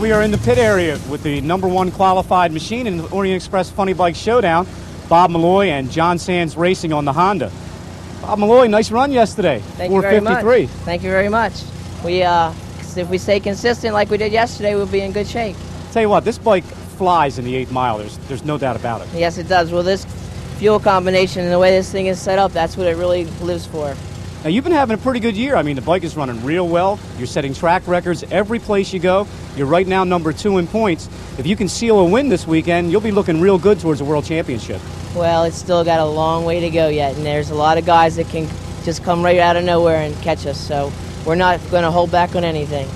we are in the pit area with the #1 qualified machine in the Orient Express Funny Bike Showdown. Bob Malloy and John Sands racing on the Honda. Bob Malloy, nice run yesterday. Thank you very much. 4:53. Thank you very much. If we stay consistent like we did yesterday, we'll be in good shape. Tell you what, this bike flies in the 8th mile. There's no doubt about it. Yes, it does. Well, this fuel combination and the way this thing is set up, that's what it really lives for. Now, you've been having a pretty good year. I mean, the bike is running real well. You're setting track records every place you go. You're right now #2 in points. If you can seal a win this weekend, you'll be looking real good towards a world championship. Well, it's still got a long way to go yet, and there's a lot of guys that can just come right out of nowhere and catch us, so we're not going to hold back on anything.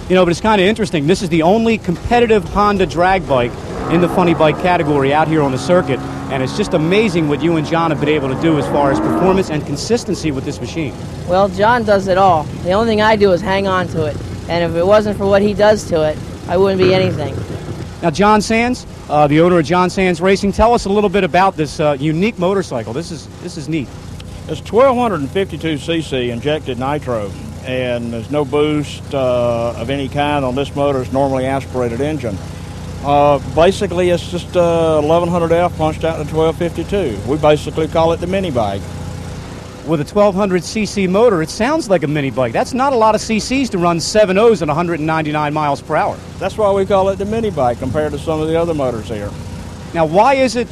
You know, but it's kind of interesting. This is the only competitive Honda drag bike in the funny bike category out here on the circuit, and it's just amazing what you and John have been able to do as far as performance and consistency with this machine. Well, John does it all. The only thing I do is hang on to it, and if it wasn't for what he does to it, I wouldn't be anything. Now, John Sands, the owner of John Sands Racing, tell us a little bit about this unique motorcycle. This is neat. It's 1252 cc injected nitro, and there's no boost of any kind on this motor. It's normally aspirated engine. Basically, it's just 1100F punched out to 1252. We basically call it the mini bike. With a 1200cc motor, it sounds like a mini bike. That's not a lot of cc's to run 7.0s at 199 miles per hour. That's why we call it the mini bike compared to some of the other motors here. Now, why is it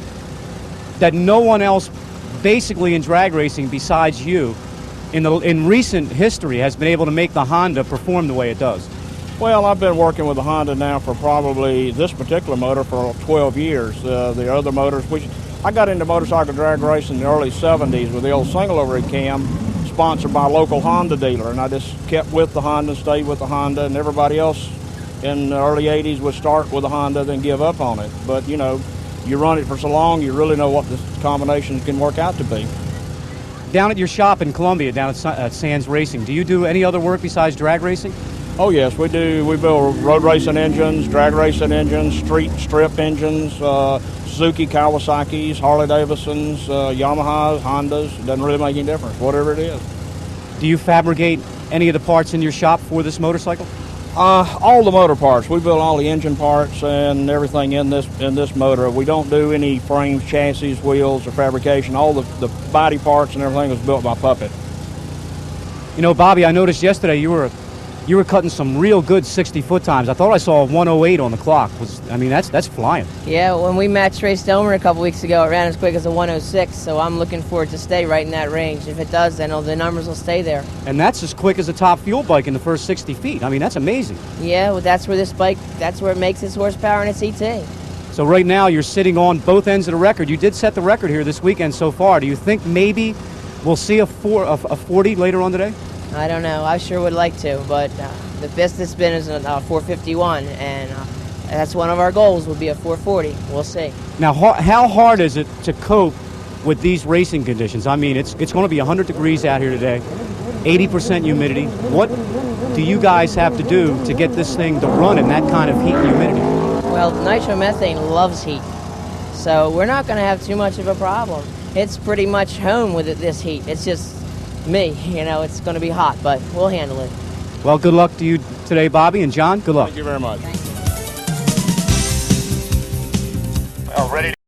that no one else basically in drag racing besides you in recent history has been able to make the Honda perform the way it does? Well, I've been working with the Honda now for probably this particular motor for 12 years. The other motors, I got into motorcycle drag racing in the early 70s with the old single overhead cam, sponsored by a local Honda dealer, and I just kept with the Honda, stayed with the Honda, and everybody else in the early 80s would start with the Honda, then give up on it. But, you know, you run it for so long, you really know what the combinations can work out to be. Down at your shop in Columbia, down at Sands Racing, do you do any other work besides drag racing? Oh yes, we do. We build road racing engines, drag racing engines, street strip engines, Suzuki, Kawasaki's, Harley Davidson's, Yamahas, Hondas. It doesn't really make any difference, whatever it is. Do you fabricate any of the parts in your shop for this motorcycle? All the motor parts. We build all the engine parts and everything in this motor. We don't do any frames, chassis, wheels, or fabrication. All the body parts and everything was built by Puppet. You know, Bobby, I noticed yesterday you were cutting some real good 60-foot times. I thought I saw a 108 on the clock. I mean, that's flying. Yeah, when we matched Ray Stomer a couple weeks ago, it ran as quick as a 106, so I'm looking for it to stay right in that range. If it does, then the numbers will stay there. And that's as quick as a top fuel bike in the first 60 feet. I mean, that's amazing. Yeah, well, that's where it makes its horsepower and its ET. So right now you're sitting on both ends of the record. You did set the record here this weekend so far. Do you think maybe we'll see a 40 later on today? I don't know. I sure would like to, but the best it's been is a 451, and that's one of our goals, would be a 440. We'll see. Now, how hard is it to cope with these racing conditions? I mean, it's going to be 100 degrees out here today, 80% humidity. What do you guys have to do to get this thing to run in that kind of heat and humidity? Well, nitromethane loves heat, so we're not going to have too much of a problem. It's pretty much home with this heat. It's just me, it's going to be hot, but we'll handle it. Well, good luck to you today, Bobby, and John, good luck. Thank you very much. Well, ready to